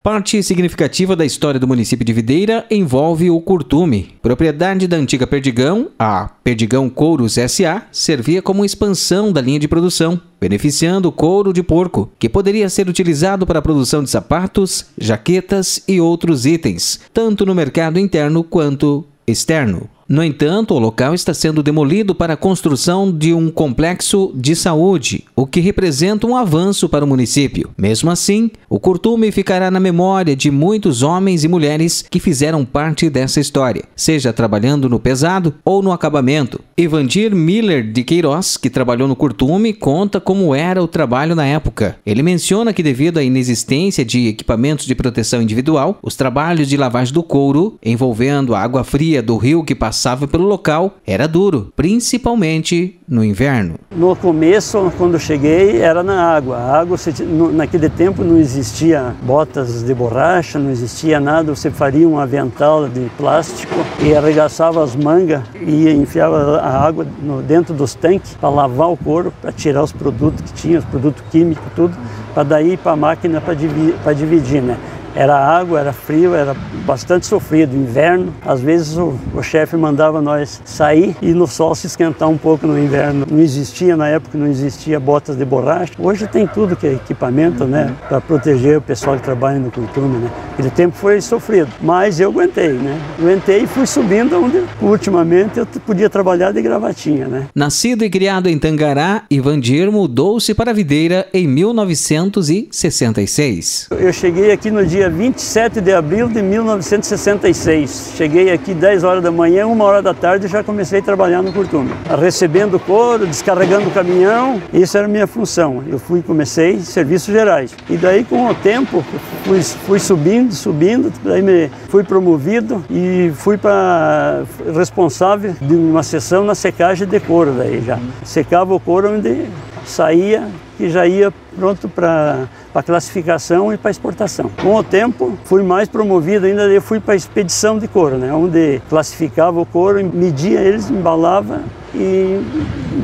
Parte significativa da história do município de Videira envolve o curtume. Propriedade da antiga Perdigão, a Perdigão Couros S.A., servia como expansão da linha de produção, beneficiando o couro de porco, que poderia ser utilizado para a produção de sapatos, jaquetas e outros itens, tanto no mercado interno quanto externo. No entanto, o local está sendo demolido para a construção de um complexo de saúde, o que representa um avanço para o município. Mesmo assim, o curtume ficará na memória de muitos homens e mulheres que fizeram parte dessa história, seja trabalhando no pesado ou no acabamento. Evandir Miller de Queiroz, que trabalhou no curtume, conta como era o trabalho na época. Ele menciona que, devido à inexistência de equipamentos de proteção individual, os trabalhos de lavagem do couro, envolvendo a água fria do rio que passava pelo local, era duro, principalmente no inverno. No começo, quando eu cheguei, era na água. A água, naquele tempo, não existia botas de borracha, não existia nada. Você faria um avental de plástico e arregaçava as mangas e enfiava a água dentro dos tanques para lavar o couro, para tirar os produtos que tinha, os produtos químicos, tudo, para daí ir para a máquina para dividir, né? Era água, era frio, era bastante sofrido. Inverno, às vezes o chefe mandava nós sair e no sol se esquentar um pouco no inverno. Não existia, na época, não existia botas de borracha. Hoje tem tudo que é equipamento, né, para proteger o pessoal que trabalha no curtume, né. Aquele tempo foi sofrido, mas eu aguentei, né. Aguentei e fui subindo onde, ultimamente, eu podia trabalhar de gravatinha, né. Nascido e criado em Tangará, Evandir mudou-se para Videira em 1966. Eu cheguei aqui no dia 27 de abril de 1966. Cheguei aqui 10 horas da manhã, 1 hora da tarde e já comecei a trabalhar no curtume. Recebendo couro, descarregando o caminhão, isso era a minha função. Eu comecei serviços gerais. E daí, com o tempo, fui subindo, daí fui promovido e fui para responsável de uma seção na secagem de couro daí já. Secava o couro onde saía e já ia pronto para classificação e para exportação. Com o tempo, fui mais promovido ainda, eu fui para a expedição de couro, né, onde classificava o couro, media eles, embalava e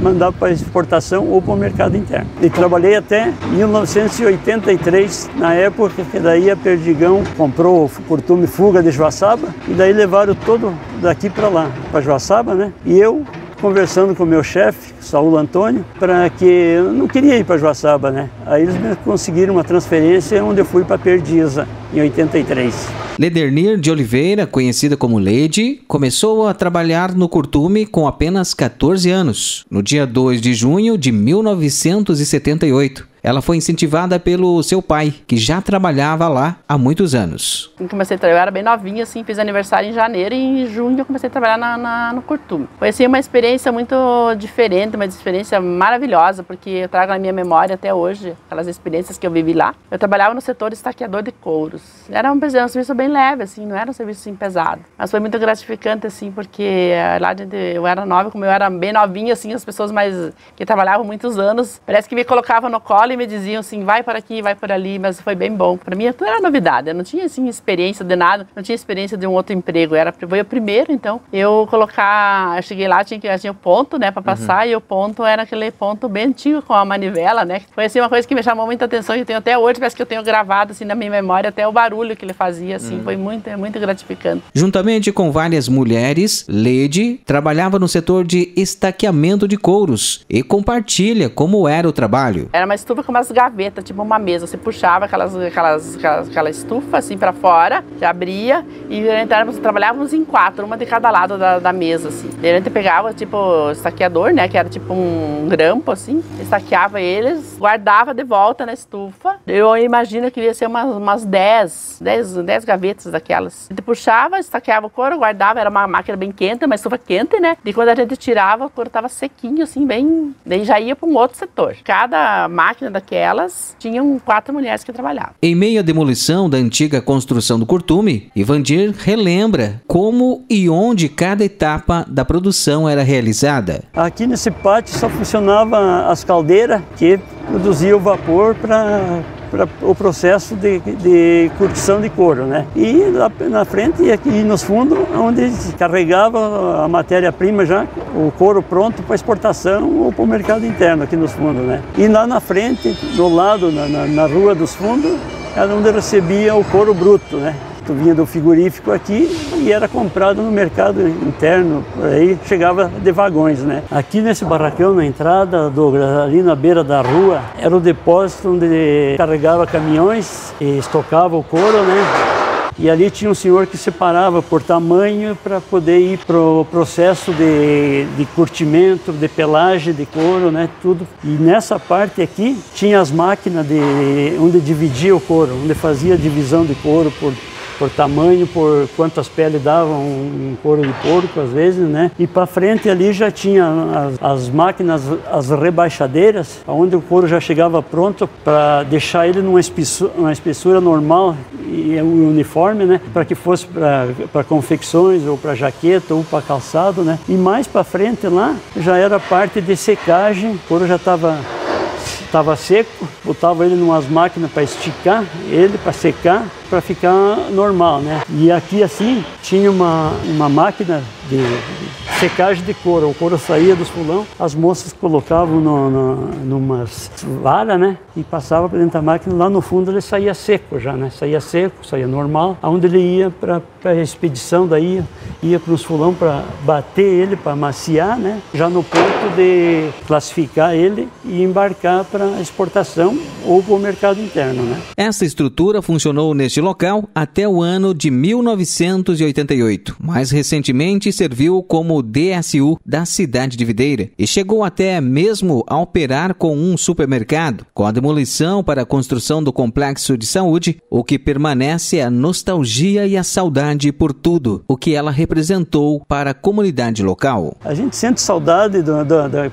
mandava para exportação ou para o mercado interno. E trabalhei até 1983, na época que daí a Perdigão comprou o curtume Fuga de Joaçaba e daí levaram todo daqui para lá, para Joaçaba, né, e eu conversando com o meu chefe, Saulo Antônio, para que eu não queria ir para Joaçaba, né? Aí eles me conseguiram uma transferência onde eu fui para Perdiza, em 83. Ledernir de Oliveira, conhecida como Lede, começou a trabalhar no curtume com apenas 14 anos, no dia 2 de junho de 1978. Ela foi incentivada pelo seu pai, que já trabalhava lá há muitos anos. Eu comecei a trabalhar, eu era bem novinha, assim, fiz aniversário em janeiro e em junho eu comecei a trabalhar no curtume. Foi assim, uma experiência muito diferente, uma experiência maravilhosa, porque eu trago na minha memória até hoje aquelas experiências que eu vivi lá. Eu trabalhava no setor estaqueador de couros. Era um serviço bem leve, assim, não era um serviço assim, pesado. Mas foi muito gratificante, assim, porque lá eu era nova, como eu era bem novinha, assim, as pessoas que trabalhavam muitos anos, parece que me colocavam no colo e me diziam assim, vai por aqui, vai por ali, mas foi bem bom. Para mim, tudo era novidade, eu não tinha assim experiência de nada, não tinha experiência de um outro emprego, foi o primeiro, então, eu cheguei lá, tinha o ponto, né, para passar, e o ponto era aquele ponto bem antigo, com a manivela, né, foi assim uma coisa que me chamou muita atenção, e eu tenho até hoje, parece que eu tenho gravado assim na minha memória, até o barulho que ele fazia, assim, foi muito gratificante. Juntamente com várias mulheres, Lede trabalhava no setor de estaqueamento de couros e compartilha como era o trabalho. Era uma estufa com umas gavetas, tipo uma mesa, você puxava aquela estufa assim para fora, já abria e trabalhávamos em 4, uma de cada lado da mesa, assim. Daí a gente pegava, tipo, estaqueador, né, que era tipo um grampo, assim, estaqueava eles, guardava de volta na estufa. Eu imagino que ia ser umas 10 gavetas daquelas. A gente puxava, estaqueava o couro, guardava, era uma máquina bem quente, uma estufa quente, né, e quando a gente tirava, o couro tava sequinho, assim, bem... Daí já ia para um outro setor. Cada máquina daquelas, tinham 4 mulheres que trabalhavam. Em meio à demolição da antiga construção do curtume, Evandir relembra como e onde cada etapa da produção era realizada. Aqui nesse pátio só funcionava as caldeiras que produziam o vapor para o processo de curtição de couro, né? E lá na frente e aqui nos fundos, onde se carregava a matéria-prima já, o couro pronto para exportação ou para o mercado interno aqui nos fundos, né? E lá na frente, do lado, na rua dos fundos, era onde recebia o couro bruto, né? Tu vinha do frigorífico aqui e era comprado no mercado interno, por aí chegava de vagões, né? Aqui nesse barracão, na entrada, ali na beira da rua, era o depósito onde carregava caminhões e estocava o couro, né? E ali tinha um senhor que separava por tamanho para poder ir para o processo de curtimento, de pelagem de couro, né, tudo. E nessa parte aqui tinha as máquinas onde dividia o couro, onde fazia a divisão de couro por tamanho, por quantas peles davam um couro de porco, às vezes, né? E para frente ali já tinha as máquinas, as rebaixadeiras, onde o couro já chegava pronto para deixar ele numa espessura normal e uniforme, né? Para que fosse para confecções, ou para jaqueta, ou para calçado, né? E mais para frente lá já era a parte de secagem, o couro já estava seco, botava ele em umas máquinas para esticar ele, para secar, para ficar normal, né? E aqui assim tinha uma máquina de secagem de couro. O couro saía dos fulão, as moças colocavam numas varas, né? E passava para dentro da máquina, lá no fundo ele saía seco já, né? Saía seco, saía normal. Aonde ele ia para a expedição, daí ia para os fulão para bater ele, para amaciar, né? Já no ponto de classificar ele e embarcar para exportação ou para o mercado interno, né? Essa estrutura funcionou neste local até o ano de 1988. Mais recentemente serviu como DSU da cidade de Videira e chegou até mesmo a operar com um supermercado. Com a demolição para a construção do complexo de saúde, o que permanece é a nostalgia e a saudade por tudo o que ela representou para a comunidade local. A gente sente saudade,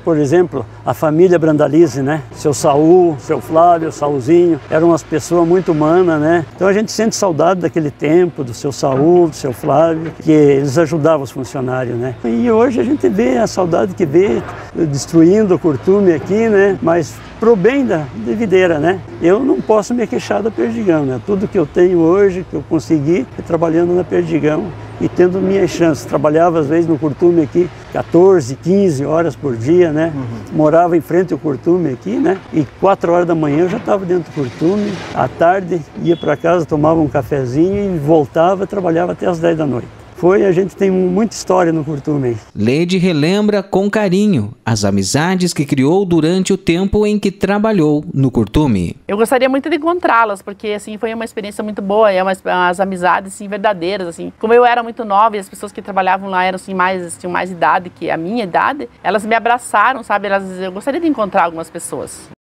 por exemplo, a família Brandalize, né? Seu Saul, seu Flávio, Saulzinho, eram umas pessoas muito humanas, né? Então a gente sente saudade daquele tempo, do seu Saul, do seu Flávio, que eles ajudavam os funcionários, né? E hoje a gente vê a saudade que vê destruindo o curtume aqui, né? Mas pro bem de Videira, né? Eu não posso me queixar da Perdigão, né? Tudo que eu tenho hoje, que eu consegui, é trabalhando na Perdigão e tendo minhas chances. Trabalhava às vezes no curtume aqui 14, 15 horas por dia, né? Morava em frente ao curtume aqui, né? E 4 horas da manhã eu já estava dentro do curtume. À tarde ia para casa, tomava um cafezinho e voltava, trabalhava até as 10 da noite. A gente tem muita história no curtume. Leide relembra com carinho as amizades que criou durante o tempo em que trabalhou no curtume. Eu gostaria muito de encontrá-las, porque assim foi uma experiência muito boa, umas amizades assim verdadeiras, assim. Como eu era muito nova e as pessoas que trabalhavam lá eram assim tinham mais idade que a minha idade, elas me abraçaram, sabe? Eu gostaria de encontrar algumas pessoas.